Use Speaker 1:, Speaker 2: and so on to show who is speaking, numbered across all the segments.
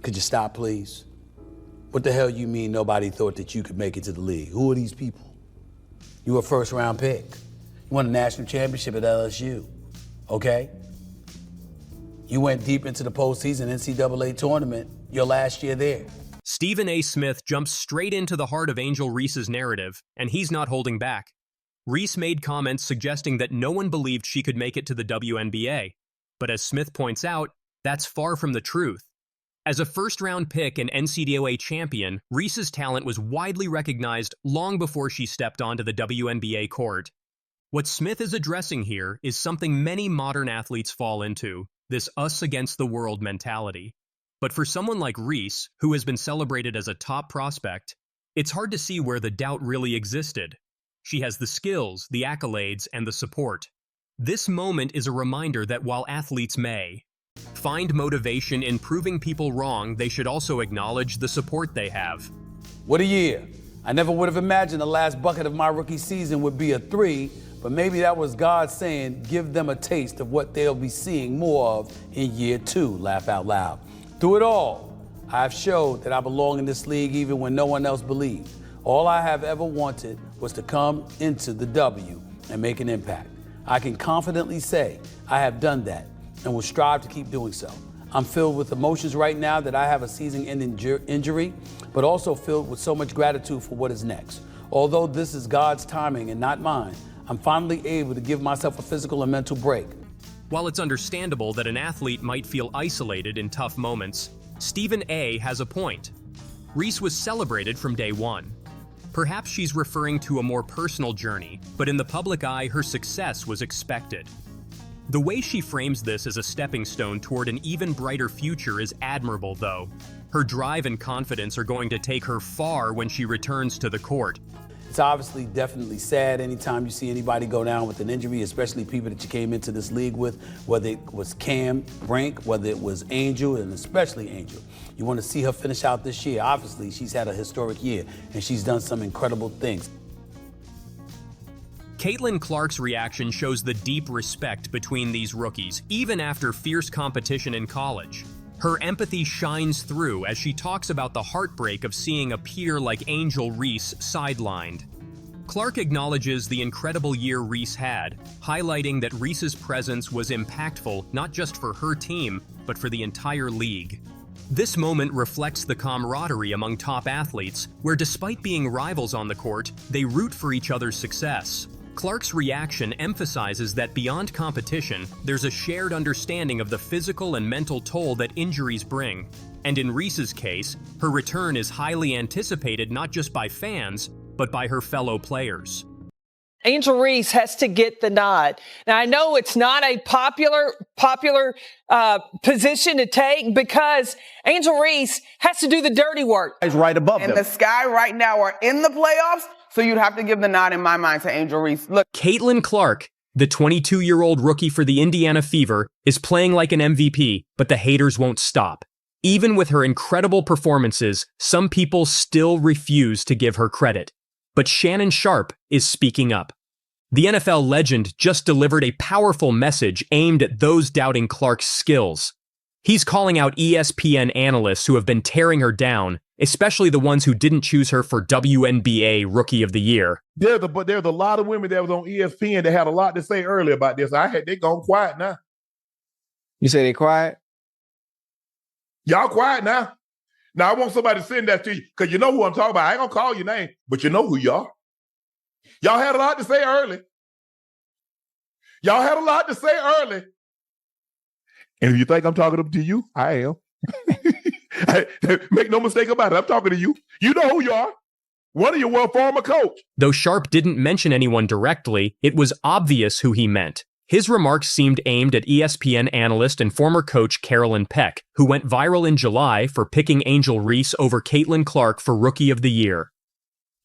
Speaker 1: Could you stop, please? What the hell you mean nobody thought that you could make it to the league? Who are these people? You were a first-round pick. You won a national championship at LSU, okay? You went deep into the postseason NCAA tournament your last year there.
Speaker 2: Stephen A. Smith jumps straight into the heart of Angel Reese's narrative, and he's not holding back. Reese made comments suggesting that no one believed she could make it to the WNBA. But as Smith points out, that's far from the truth. As a first-round pick and NCAA champion, Reese's talent was widely recognized long before she stepped onto the WNBA court. What Smith is addressing here is something many modern athletes fall into, this us-against-the-world mentality. But for someone like Reese, who has been celebrated as a top prospect, it's hard to see where the doubt really existed. She has the skills, the accolades, and the support. This moment is a reminder that while athletes may find motivation in proving people wrong, they should also acknowledge the support they have.
Speaker 1: What a year. I never would have imagined the last bucket of my rookie season would be a 3, but maybe that was God saying, give them a taste of what they'll be seeing more of in year 2, laugh out loud. Through it all, I've showed that I belong in this league even when no one else believed. All I have ever wanted was to come into the W and make an impact. I can confidently say I have done that and will strive to keep doing so. I'm filled with emotions right now that I have a season-ending injury, but also filled with so much gratitude for what is next. Although this is God's timing and not mine, I'm finally able to give myself a physical and mental break.
Speaker 2: While it's understandable that an athlete might feel isolated in tough moments, Stephen A. has a point. Reese was celebrated from day one. Perhaps she's referring to a more personal journey, but in the public eye, her success was expected. The way she frames this as a stepping stone toward an even brighter future is admirable, though. Her drive and confidence are going to take her far when she returns to the court.
Speaker 1: It's obviously definitely sad anytime you see anybody go down with an injury, especially people that you came into this league with, whether it was Cam, Brink, whether it was Angel, and especially Angel. You want to see her finish out this year. Obviously, she's had a historic year, and she's done some incredible things.
Speaker 2: Caitlyn Clark's reaction shows the deep respect between these rookies, even after fierce competition in college. Her empathy shines through as she talks about the heartbreak of seeing a peer like Angel Reese sidelined. Clark acknowledges the incredible year Reese had, highlighting that Reese's presence was impactful not just for her team, but for the entire league. This moment reflects the camaraderie among top athletes, where despite being rivals on the court, they root for each other's success. Clark's reaction emphasizes that beyond competition, there's a shared understanding of the physical and mental toll that injuries bring. And in Reese's case, her return is highly anticipated not just by fans, but by her fellow players.
Speaker 3: Angel Reese has to get the nod. Now, I know it's not a popular position to take because Angel Reese has to do the dirty work.
Speaker 4: It's right above them.
Speaker 5: And the Sky right now are in the playoffs, so you'd have to give the nod in my mind to Angel Reese. Look,
Speaker 2: Caitlyn Clark, the 22-year-old rookie for the Indiana Fever, is playing like an MVP, but the haters won't stop. Even with her incredible performances, some people still refuse to give her credit. But Shannon Sharpe is speaking up. The NFL legend just delivered a powerful message aimed at those doubting Clark's skills. He's calling out ESPN analysts who have been tearing her down, especially the ones who didn't choose her for WNBA Rookie of the Year.
Speaker 6: There's a lot of women that was on ESPN that had a lot to say earlier about this. They gone quiet now.
Speaker 4: You say they quiet?
Speaker 6: Y'all quiet now. Now, I want somebody to send that to you because you know who I'm talking about. I ain't going to call your name, but you know who you are. Y'all had a lot to say early. Y'all had a lot to say early. And if you think I'm talking to you, I am. Make no mistake about it. I'm talking to you. You know who you are. One of you was a former coach.
Speaker 2: Though Sharpe didn't mention anyone directly, it was obvious who he meant. His remarks seemed aimed at ESPN analyst and former coach Carolyn Peck, who went viral in July for picking Angel Reese over Caitlyn Clark for Rookie of the Year.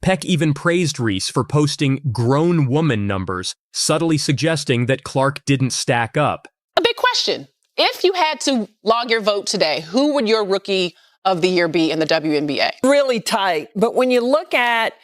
Speaker 2: Peck even praised Reese for posting grown woman numbers, subtly suggesting that Clark didn't stack up.
Speaker 7: A big question. If you had to log your vote today, who would your Rookie of the Year be in the WNBA?
Speaker 3: Really tight. But when you look at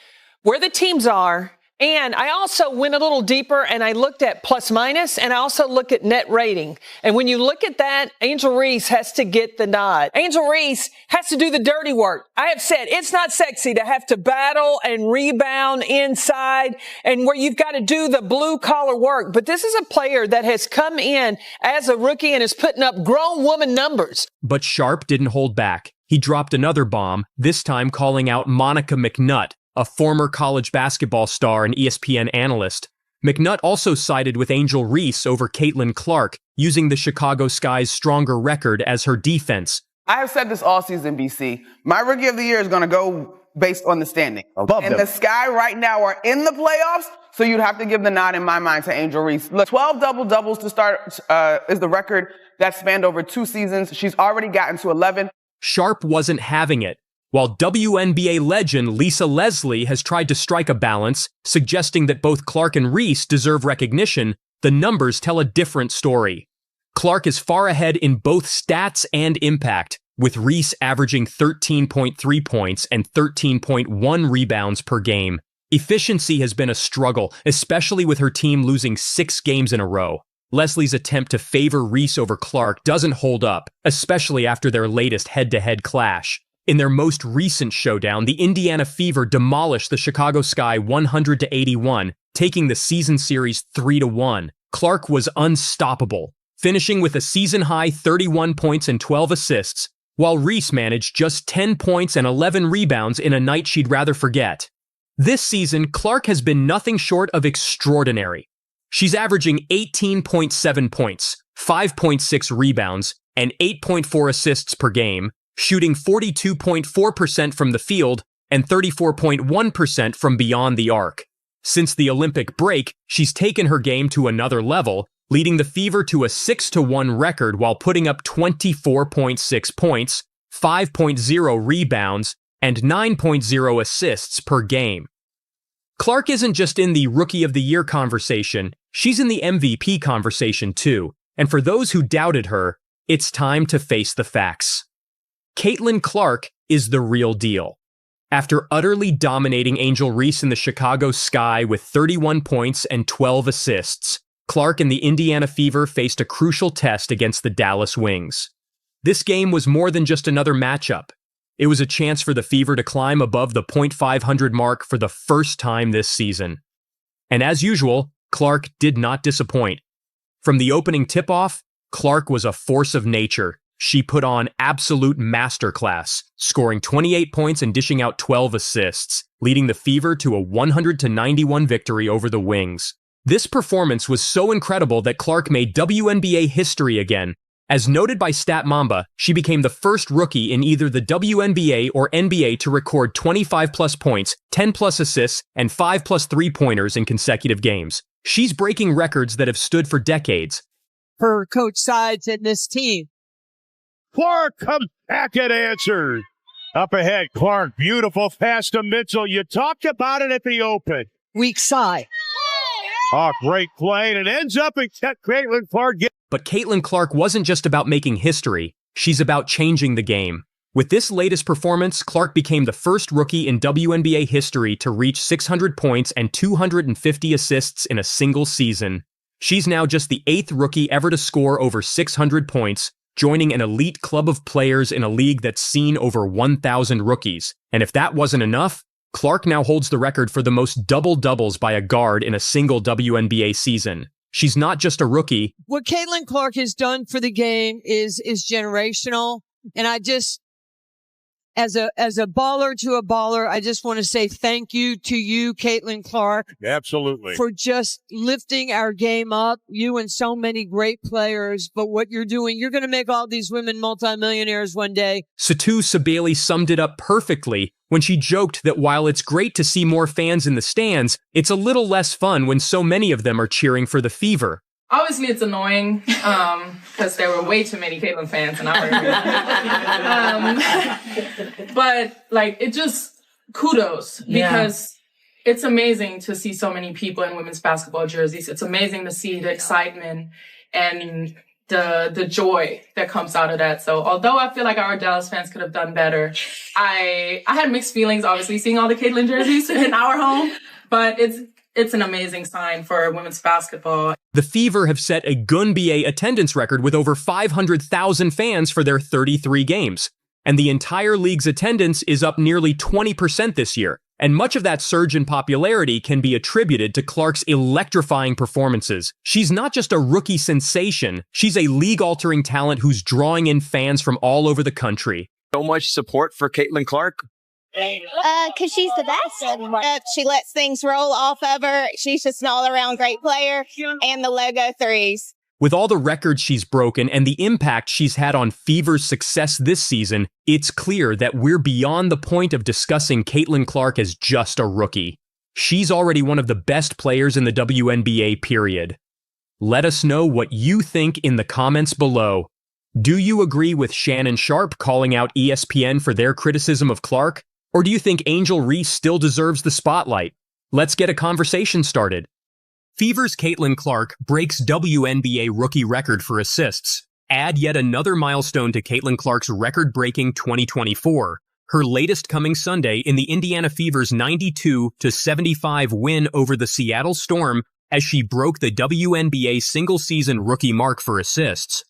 Speaker 3: where the teams are And I also went a little deeper and I looked at plus minus and I also look at net rating. And when you look at that, Angel Reese has to get the nod. Angel Reese has to do the dirty work. I have said it's not sexy to have to battle and rebound inside and where you've got to do the blue collar work. But this is a player that has come in as a rookie and is putting up grown woman numbers.
Speaker 2: But Sharp didn't hold back. He dropped another bomb, this time calling out Monica McNutt, a former college basketball star and ESPN analyst. McNutt also sided with Angel Reese over Caitlyn Clark, using the Chicago Sky's stronger record as her defense.
Speaker 5: I have said this all season, BC. My rookie of the year is going to go based on the standing. And the Sky right now are in the playoffs, so you'd have to give the nod in my mind to Angel Reese. Look, 12 double-doubles to start is the record that spanned over 2 seasons. She's already gotten to 11.
Speaker 2: Sharp wasn't having it. While WNBA legend Lisa Leslie has tried to strike a balance, suggesting that both Clark and Reese deserve recognition, the numbers tell a different story. Clark is far ahead in both stats and impact, with Reese averaging 13.3 points and 13.1 rebounds per game. Efficiency has been a struggle, especially with her team losing 6 games in a row. Leslie's attempt to favor Reese over Clark doesn't hold up, especially after their latest head-to-head clash. In their most recent showdown, the Indiana Fever demolished the Chicago Sky 100-81, taking the season series 3-1. Clark was unstoppable, finishing with a season-high 31 points and 12 assists, while Reese managed just 10 points and 11 rebounds in a night she'd rather forget. This season, Clark has been nothing short of extraordinary. She's averaging 18.7 points, 5.6 rebounds, and 8.4 assists per game, shooting 42.4% from the field and 34.1% from beyond the arc. Since the Olympic break, she's taken her game to another level, leading the Fever to a 6-1 record while putting up 24.6 points, 5.0 rebounds, and 9.0 assists per game. Clark isn't just in the Rookie of the Year conversation, she's in the MVP conversation too. And for those who doubted her, it's time to face the facts. Caitlyn Clark is the real deal. After utterly dominating Angel Reese in the Chicago Sky with 31 points and 12 assists, Clark and the Indiana Fever faced a crucial test against the Dallas Wings. This game was more than just another matchup. It was a chance for the Fever to climb above the .500 mark for the first time this season. And as usual, Clark did not disappoint. From the opening tip-off, Clark was a force of nature. She put on absolute masterclass, scoring 28 points and dishing out 12 assists, leading the Fever to a 100-91 victory over the Wings. This performance was so incredible that Clark made WNBA history again. As noted by Stat Mamba, she became the first rookie in either the WNBA or NBA to record 25-plus points, 10-plus assists, and 5-plus three-pointers in consecutive games. She's breaking records that have stood for decades.
Speaker 8: Her coach sides in this team.
Speaker 9: Clark comes back and answers. Up ahead, Clark, beautiful pass to Mitchell. You talked about it at the open.
Speaker 8: Weak side.
Speaker 9: Oh, great play, and it ends up in Caitlyn Clark.
Speaker 2: But Caitlyn Clark wasn't just about making history. She's about changing the game. With this latest performance, Clark became the first rookie in WNBA history to reach 600 points and 250 assists in a single season. She's now just the 8th rookie ever to score over 600 points, joining an elite club of players in a league that's seen over 1,000 rookies. And if that wasn't enough, Clark now holds the record for the most double-doubles by a guard in a single WNBA season. She's not just a rookie.
Speaker 8: What Caitlyn Clark has done for the game is generational. And I just, as a baller to a baller, I just want to say thank you to you, Caitlyn Clark.
Speaker 9: Absolutely.
Speaker 8: For just lifting our game up, you and so many great players. But what you're doing, you're going to make all these women multimillionaires one day.
Speaker 2: Satu Sabeli summed it up perfectly when she joked that while it's great to see more fans in the stands, it's a little less fun when so many of them are cheering for the Fever.
Speaker 10: Obviously, it's annoying because there were way too many Caitlyn fans in our area. But, like, it just kudos because it's amazing to see so many people in women's basketball jerseys. It's amazing to see the excitement and the joy that comes out of that. So although I feel like our Dallas fans could have done better, I had mixed feelings, obviously, seeing all the Caitlyn jerseys in our home. But it's an amazing sign for women's basketball.
Speaker 2: The Fever have set a WNBA attendance record with over 500,000 fans for their 33 games. And the entire league's attendance is up nearly 20% this year. And much of that surge in popularity can be attributed to Clark's electrifying performances. She's not just a rookie sensation, she's a league-altering talent who's drawing in fans from all over the country.
Speaker 11: So much support for Caitlyn Clark?
Speaker 12: Because she's the best. She lets things roll off of her. She's just an all-around great player. And the logo threes.
Speaker 2: With all the records she's broken and the impact she's had on Fever's success this season, it's clear that we're beyond the point of discussing Caitlyn Clark as just a rookie. She's already one of the best players in the WNBA, period. Let us know what you think in the comments below. Do you agree with Shannon Sharpe calling out ESPN for their criticism of Clark? Or do you think Angel Reese still deserves the spotlight? Let's get a conversation started. Fever's Caitlyn Clark breaks WNBA rookie record for assists. Add yet another milestone to Caitlyn Clark's record-breaking 2024, her latest coming Sunday in the Indiana Fever's 92-75 win over the Seattle Storm as she broke the WNBA single-season rookie mark for assists.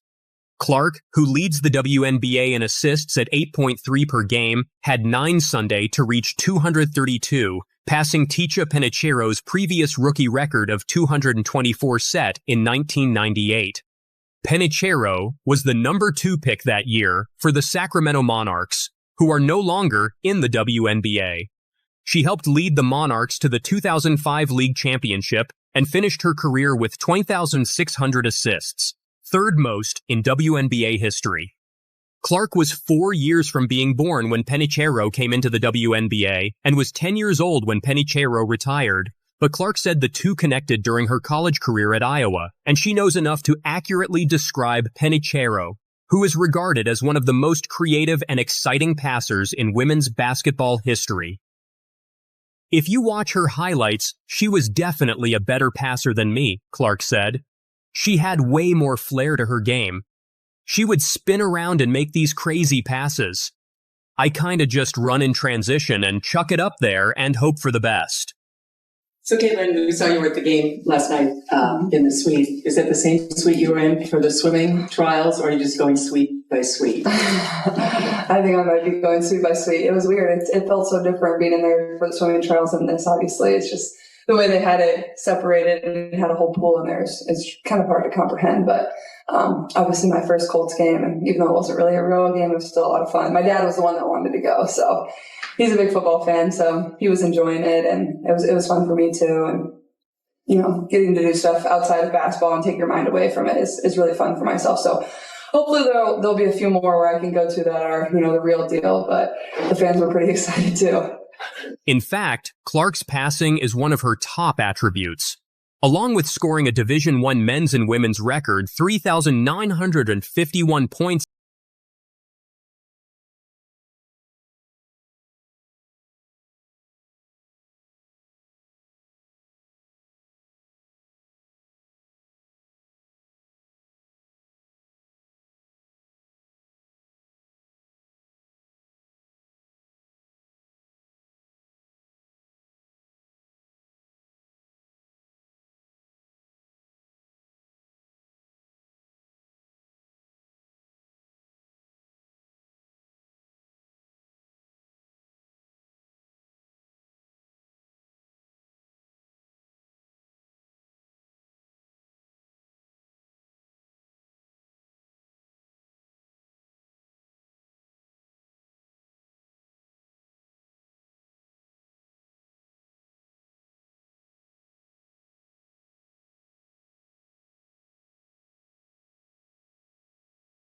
Speaker 2: Clark, who leads the WNBA in assists at 8.3 per game, had 9 Sunday to reach 232, passing Ticha Penicheiro's previous rookie record of 224 set in 1998. Penicheiro was the number 2 pick that year for the Sacramento Monarchs, who are no longer in the WNBA. She helped lead the Monarchs to the 2005 League Championship and finished her career with 20,600 assists, third most in WNBA history. Clark was 4 years from being born when Penicheiro came into the WNBA and was 10 years old when Penicheiro retired, but Clark said the two connected during her college career at Iowa, and she knows enough to accurately describe Penicheiro, who is regarded as one of the most creative and exciting passers in women's basketball history. If you watch her highlights, she was definitely a better passer than me, Clark said. She had way more flair to her game. She would spin around and make these crazy passes. I kinda just run in transition and chuck it up there and hope for the best.
Speaker 13: So Caitlyn, we saw you were at the game last night in the suite. Is it the same suite you were in for the swimming trials, or are you just going suite by suite?
Speaker 14: I think I might be going suite by suite. It was weird. It felt so different being in there for the swimming trials than this, obviously. It's just the way they had it separated and had a whole pool in there is kind of hard to comprehend. But obviously my first Colts game, and even though it wasn't really a real game, it was still a lot of fun. My dad was the one that wanted to go, so he's a big football fan, so he was enjoying it, and it was fun for me too. And you know, getting to do stuff outside of basketball and take your mind away from it is really fun for myself. So hopefully there'll be a few more where I can go to that are, you know, the real deal. But the fans were pretty excited too.
Speaker 2: In fact, Clark's passing is one of her top attributes. Along with scoring a Division I men's and women's record, 3,951 points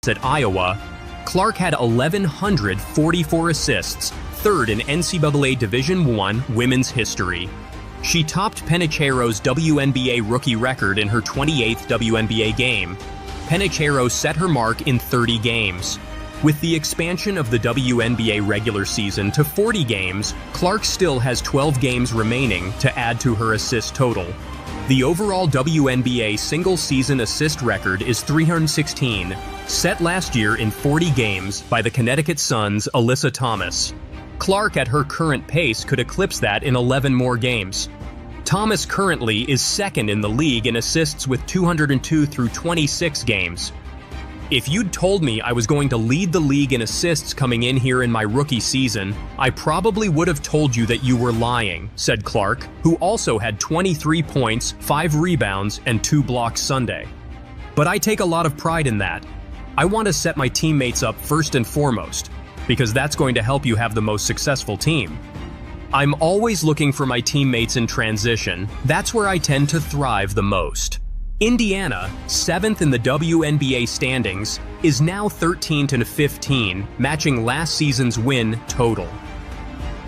Speaker 2: at Iowa, Clark had 1,144 assists, third in NCAA Division I women's history. She topped Penicheiro's WNBA rookie record in her 28th WNBA game. Penicheiro set her mark in 30 games. With the expansion of the WNBA regular season to 40 games, Clark still has 12 games remaining to add to her assist total. The overall WNBA single-season assist record is 316, set last year in 40 games by the Connecticut Sun's Alyssa Thomas. Clark, at her current pace, could eclipse that in 11 more games. Thomas currently is second in the league in assists with 202 through 26 games. If you'd told me I was going to lead the league in assists coming in here in my rookie season, I probably would have told you that you were lying, said Clark, who also had 23 points, 5 rebounds, and 2 blocks Sunday. But I take a lot of pride in that. I want to set my teammates up first and foremost, because that's going to help you have the most successful team. I'm always looking for my teammates in transition. That's where I tend to thrive the most. Indiana, 7th in the WNBA standings, is now 13-15, matching last season's win total.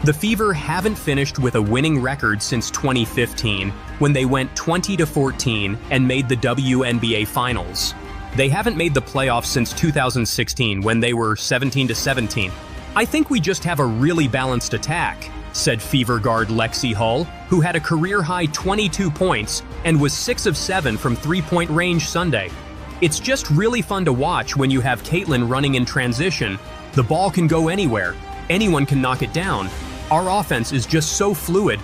Speaker 2: The Fever haven't finished with a winning record since 2015, when they went 20-14 and made the WNBA Finals. They haven't made the playoffs since 2016, when they were 17-17. I think we just have a really balanced attack, said Fever guard Lexi Hull, who had a career-high 22 points and was 6 of 7 from three-point range Sunday. It's just really fun to watch when you have Caitlyn running in transition. The ball can go anywhere. Anyone can knock it down. Our offense is just so fluid.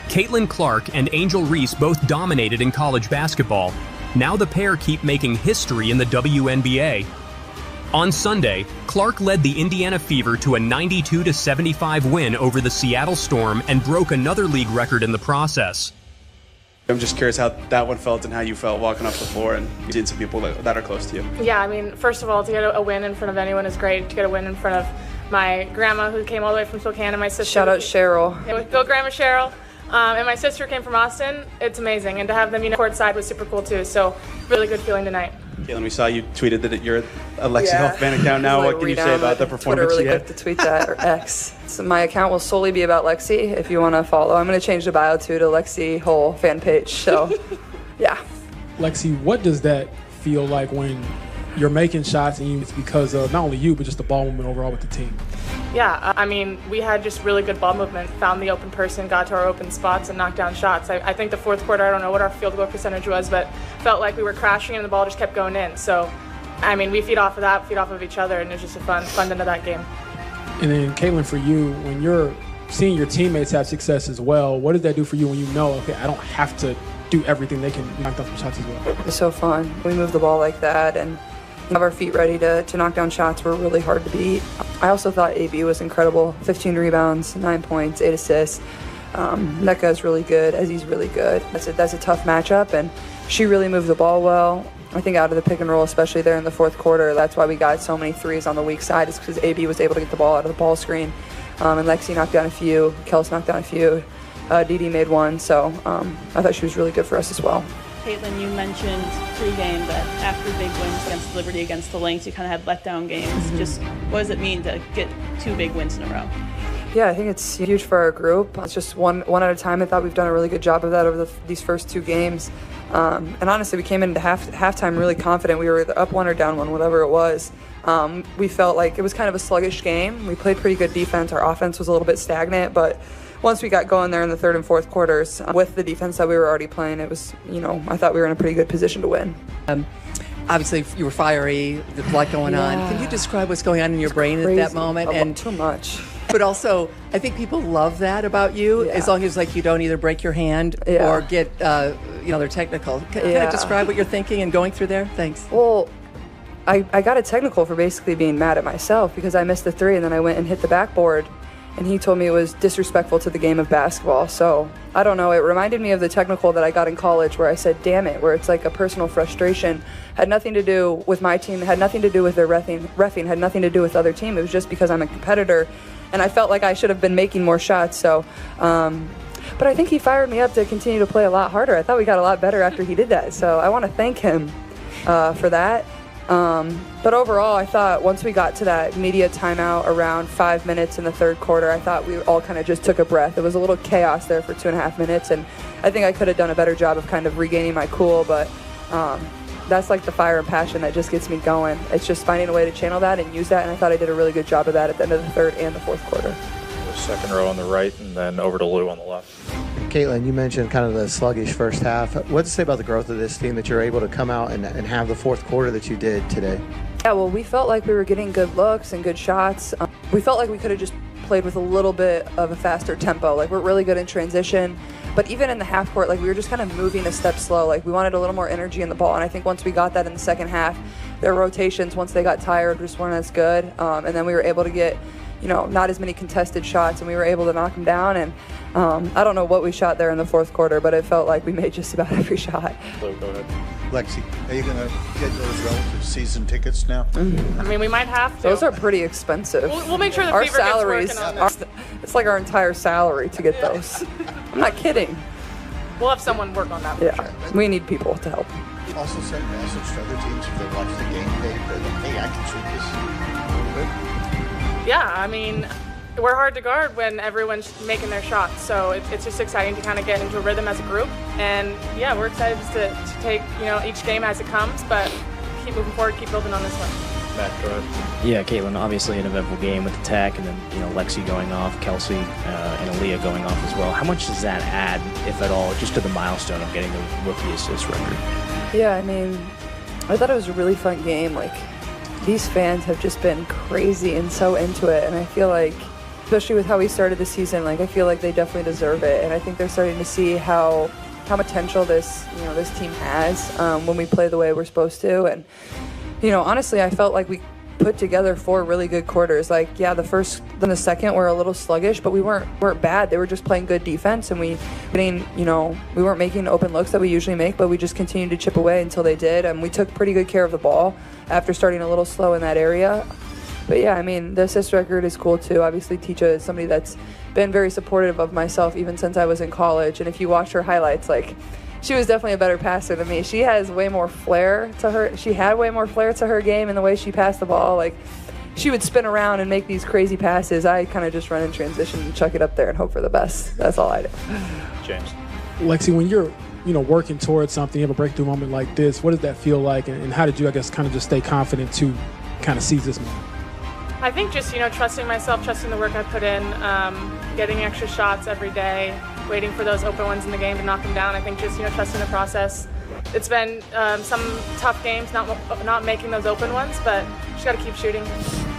Speaker 2: Caitlyn Clark and Angel Reese both dominated in college basketball. Now the pair keep making history in the WNBA. On Sunday, Clark led the Indiana Fever to a 92-75 win over the Seattle Storm and broke another league record in the process.
Speaker 15: I'm just curious how that one felt and how you felt walking off the floor and seeing some people that are close to you.
Speaker 10: Yeah, I mean, first of all, to get a win in front of anyone is great. To get a win in front of my grandma, who came all the way from Spokane, and my sister.
Speaker 14: Shout out Cheryl.
Speaker 10: Yeah, go Grandma Cheryl. And my sister came from Austin. It's amazing. And to have them, courtside was super cool too. So really good feeling tonight.
Speaker 15: Caitlyn, we saw you tweeted that you're a Lexi Hull fan account now. What can you say about the performance?
Speaker 14: Twitter really quick to tweet that, or X. So my account will solely be about Lexi if you want to follow. I'm going to change the bio to Lexi Hull fan page. So, yeah.
Speaker 16: Lexi, what does that feel like when you're making shots and it's because of not only you, but just the ball movement overall with the team?
Speaker 10: Yeah, I mean, we had just really good ball movement, found the open person, got to our open spots, and knocked down shots. I think the fourth quarter, I don't know what our field goal percentage was, but felt like we were crashing and the ball just kept going in. So, I mean, we feed off of that, feed off of each other, and it was just a fun end of that game.
Speaker 16: And then, Caitlyn, for you, when you're seeing your teammates have success as well, what does that do for you when you know, okay, I don't have to do everything, they can knock down some shots as well?
Speaker 14: It's so fun. We move the ball like that and have our feet ready to knock down shots were really hard to beat. I also thought AB was incredible. 15 rebounds, 9 points, 8 assists. Nneka is really good. Ezzy's really good. That's a tough matchup, and she really moved the ball well. I think out of the pick and roll, especially there in the fourth quarter, that's why we got so many threes on the weak side, is because AB was able to get the ball out of the ball screen. And Lexi knocked down a few. Kels knocked down a few. Didi made one. So I thought she was really good for us as well.
Speaker 17: Caitlyn, you mentioned pregame that after big wins against Liberty, against the Lynx, you kind of had letdown games.
Speaker 14: Mm-hmm.
Speaker 17: Just what does it mean to get 2 big wins in a row?
Speaker 14: Yeah, I think it's huge for our group. It's just one at a time. I thought we've done a really good job of that over these first 2 games. And honestly, we came into halftime really confident. We were either up 1 or down 1, whatever it was. We felt like it was kind of a sluggish game. We played pretty good defense. Our offense was a little bit stagnant, but once we got going there in the third and fourth quarters, with the defense that we were already playing, it was, I thought we were in a pretty good position to win.
Speaker 18: Obviously, you were fiery. There's a lot going on. Can you describe what's going on in your brain at that moment?
Speaker 14: And too much.
Speaker 18: But also, I think people love that about you, as long as you don't either break your hand or get they're technical. Can you describe what you're thinking and going through there? Thanks.
Speaker 14: Well, I got a technical for basically being mad at myself because I missed the 3 and then I went and hit the backboard. And he told me it was disrespectful to the game of basketball. So, I don't know, it reminded me of the technical that I got in college where I said, damn it, where it's like a personal frustration. Had nothing to do with my team, had nothing to do with their reffing, had nothing to do with other team. It was just because I'm a competitor and I felt like I should have been making more shots. So, but I think he fired me up to continue to play a lot harder. I thought we got a lot better after he did that. So, I want to thank him for that. But overall, I thought once we got to that media timeout around 5 minutes in the third quarter, I thought we all kind of just took a breath. It was a little chaos there for 2.5 minutes, and I think I could have done a better job of kind of regaining my cool, but that's like the fire and passion that just gets me going. It's just finding a way to channel that and use that, and I thought I did a really good job of that at the end of the third and the fourth quarter.
Speaker 19: Second row on the right, and then over to Lou on the left.
Speaker 20: Caitlyn, you mentioned kind of the sluggish first half. What to say about the growth of this team that you're able to come out and have the fourth quarter that you did today?
Speaker 14: Yeah, well, we felt like we were getting good looks and good shots. We felt like we could have just played with a little bit of a faster tempo. Like, we're really good in transition. But even in the half court, like we were just kind of moving a step slow. Like we wanted a little more energy in the ball. And I think once we got that in the second half, their rotations, once they got tired, just weren't as good. And then we were able to get, not as many contested shots, and we were able to knock them down. And I don't know what we shot there in the fourth quarter, but it felt like we made just about every shot.
Speaker 19: So go ahead.
Speaker 21: Lexi, are you going to get those relative season tickets now?
Speaker 10: I mean, we might have to.
Speaker 14: Those are pretty expensive.
Speaker 10: We'll make sure the
Speaker 14: our
Speaker 10: Fever gets
Speaker 14: salaries,
Speaker 10: working on that.
Speaker 14: it's like our entire salary to get those. I'm not kidding.
Speaker 10: We'll have someone work on that for sure.
Speaker 14: We need people to help.
Speaker 21: Also send a message to other teams if they watch the game. Hey, I can shoot this a little bit.
Speaker 10: Yeah, I mean, we're hard to guard when everyone's making their shots. So it's just exciting to kind of get into a rhythm as a group. And yeah, we're excited just to take, each game as it comes, but keep moving forward, keep building on this one.
Speaker 19: Matt, go ahead.
Speaker 22: Yeah, Caitlyn, obviously an eventful game with the tech, and then, Lexi going off, Kelsey and Aaliyah going off as well. How much does that add, if at all, just to the milestone of getting the rookie assist record?
Speaker 14: Yeah, I mean, I thought it was a really fun game. Like, these fans have just been crazy and so into it, and I feel like, especially with how we started the season, like I feel like they definitely deserve it, and I think they're starting to see how potential this team has when we play the way we're supposed to. And honestly, I felt like we put together 4 really good quarters. Like, yeah, the first and the second were a little sluggish, but we weren't bad. They were just playing good defense, and we weren't making open looks that we usually make, but we just continued to chip away until they did, and we took pretty good care of the ball after starting a little slow in that area. But yeah, I mean, the assist record is cool too. Obviously, Teacha is somebody that's been very supportive of myself even since I was in college, and if you watch her highlights, like, she was definitely a better passer than me. She has way more flair to her. She had way more flair to her game in the way she passed the ball. Like, she would spin around and make these crazy passes. I kind of just run in transition and chuck it up there and hope for the best. That's all I do.
Speaker 19: James.
Speaker 16: Lexi, when you're working towards something, you have a breakthrough moment like this, what does that feel like, and how did you, I guess, kind of just stay confident to kind of seize this moment?
Speaker 10: I think just, trusting myself, trusting the work I put in, getting extra shots every day, waiting for those open ones in the game to knock them down. I think just, trusting the process. It's been some tough games, not making those open ones, but just got to keep shooting,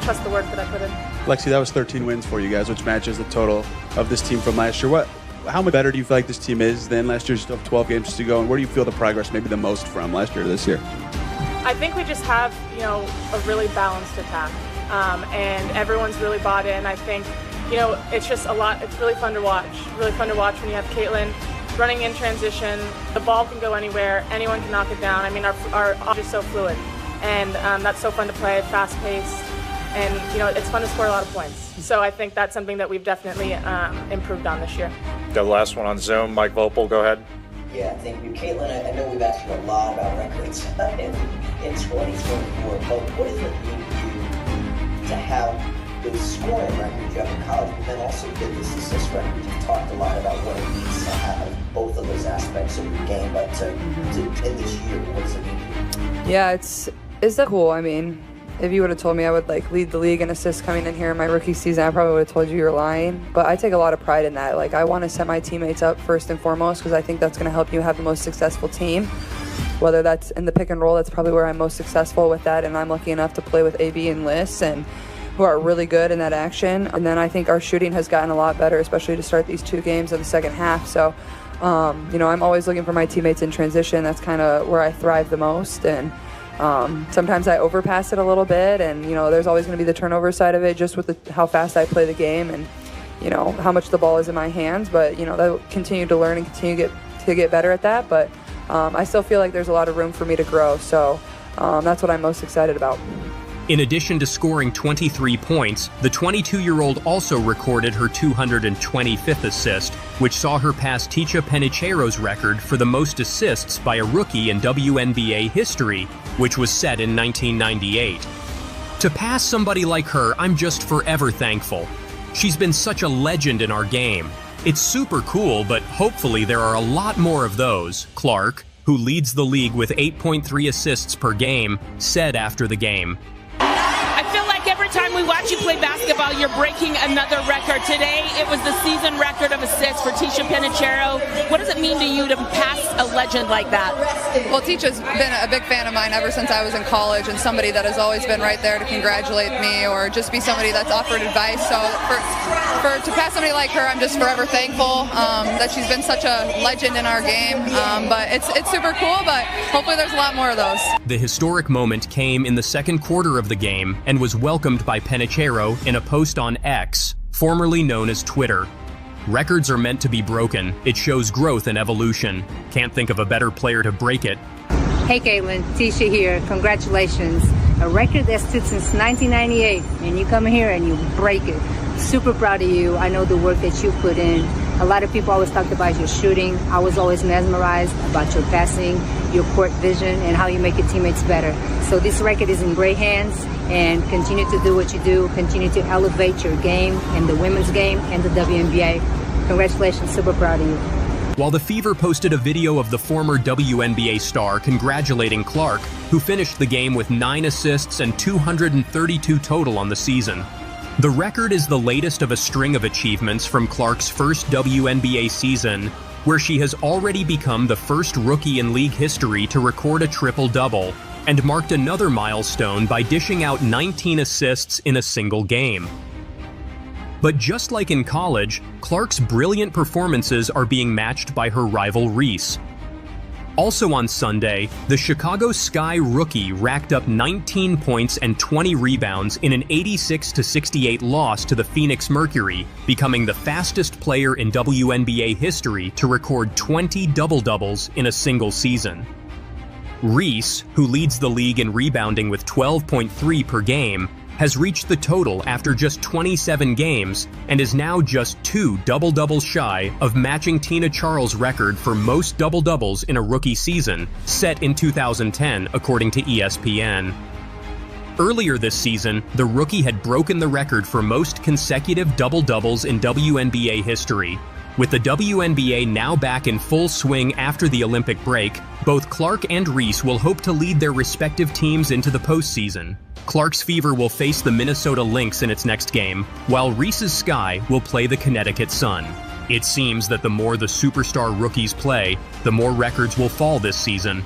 Speaker 10: trust the work that I put in.
Speaker 15: Lexi, that was 13 wins for you guys, which matches the total of this team from last year. How much better do you feel like this team is than last year? You still have 12 games to go, and where do you feel the progress maybe the most from last year to this year?
Speaker 10: I think we just have, a really balanced attack. And everyone's really bought in. I think, it's just a lot. It's really fun to watch. Really fun to watch when you have Caitlyn running in transition. The ball can go anywhere. Anyone can knock it down. I mean, our offense is so fluid, and that's so fun to play. Fast paced, and it's fun to score a lot of points. So I think that's something that we've definitely improved on this year.
Speaker 19: Got the last one on Zoom. Mike Vopel, go ahead.
Speaker 23: Yeah, thank you, Caitlyn. I know we've asked you a lot about records in 2024, but what does it mean to you to have those scoring records you have in college, but then also get this assist record? You've talked a lot about what it means to have both of those aspects of your game, but to in this year, what does it mean to you?
Speaker 14: Yeah, it's that cool. I mean, if you would have told me I would lead the league in assists coming in here in my rookie season, I probably would have told you were lying. But I take a lot of pride in that. I want to set my teammates up first and foremost, because I think that's going to help you have the most successful team. Whether that's in the pick and roll, that's probably where I'm most successful with that, and I'm lucky enough to play with AB and Liz, and who are really good in that action. And then I think our shooting has gotten a lot better, especially to start these 2 games in the second half. So, I'm always looking for my teammates in transition. That's kind of where I thrive the most. And sometimes I overpass it a little bit, and there's always going to be the turnover side of it, just with how fast I play the game and how much the ball is in my hands. But I'll continue to learn and continue to get better at that. But I still feel like there's a lot of room for me to grow. So that's what I'm most excited about.
Speaker 2: In addition to scoring 23 points, the 22-year-old also recorded her 225th assist, which saw her pass Teacha Penicheiro's record for the most assists by a rookie in WNBA history, which was set in 1998. To pass somebody like her, I'm just forever thankful. She's been such a legend in our game. It's super cool, but hopefully there are a lot more of those, Clark, who leads the league with 8.3 assists per game, said after the game.
Speaker 24: I feel like every
Speaker 1: time we watch you play basketball, you're breaking another record. Today, it was the season record of assists for Tisha Penicheiro. What does it mean to you to pass a legend like that?
Speaker 4: Well, Tisha's been a big fan of mine ever since I was in college, and somebody that has always been right there to congratulate me or just be somebody that's offered advice. So to pass somebody like her, I'm just forever thankful that she's been such a legend in our game. But it's super cool, but hopefully there's a lot more of those.
Speaker 2: The historic moment came in the second quarter of the game and was welcomed by Penicheiro in a post on X, formerly known as Twitter. Records are meant to be broken. It shows growth and evolution. Can't think of a better player to break it.
Speaker 6: Hey Caitlyn, Tisha here. Congratulations. A record that stood since 1998, and you come here and you break it. Super proud of you. I know the work that you put in. A lot of people always talked about your shooting. I was always mesmerized about your passing, your court vision, and how you make your teammates better. So this record is in great hands, and continue to do what you do. Continue to elevate your game and the women's game and the WNBA. Congratulations, super proud of you.
Speaker 2: While the Fever posted a video of the former WNBA star congratulating Clark, who finished the game with 9 assists and 232 total on the season. The record is the latest of a string of achievements from Clark's first WNBA season, where she has already become the first rookie in league history to record a triple-double, and marked another milestone by dishing out 19 assists in a single game. But just like in college, Clark's brilliant performances are being matched by her rival Reese. Also on Sunday, the Chicago Sky rookie racked up 19 points and 20 rebounds in an 86-68 loss to the Phoenix Mercury, becoming the fastest player in WNBA history to record 20 double-doubles in a single season. Reese, who leads the league in rebounding with 12.3 per game, has reached the total after just 27 games and is now just 2 double-doubles shy of matching Tina Charles' record for most double-doubles in a rookie season, set in 2010 according to ESPN. Earlier this season, the rookie had broken the record for most consecutive double-doubles in WNBA history. With the WNBA now back in full swing after the Olympic break, both Clark and Reese will hope to lead their respective teams into the postseason. Clark's Fever will face the Minnesota Lynx in its next game, while Reese's Sky will play the Connecticut Sun. It seems that the more the superstar rookies play, the more records will fall this season.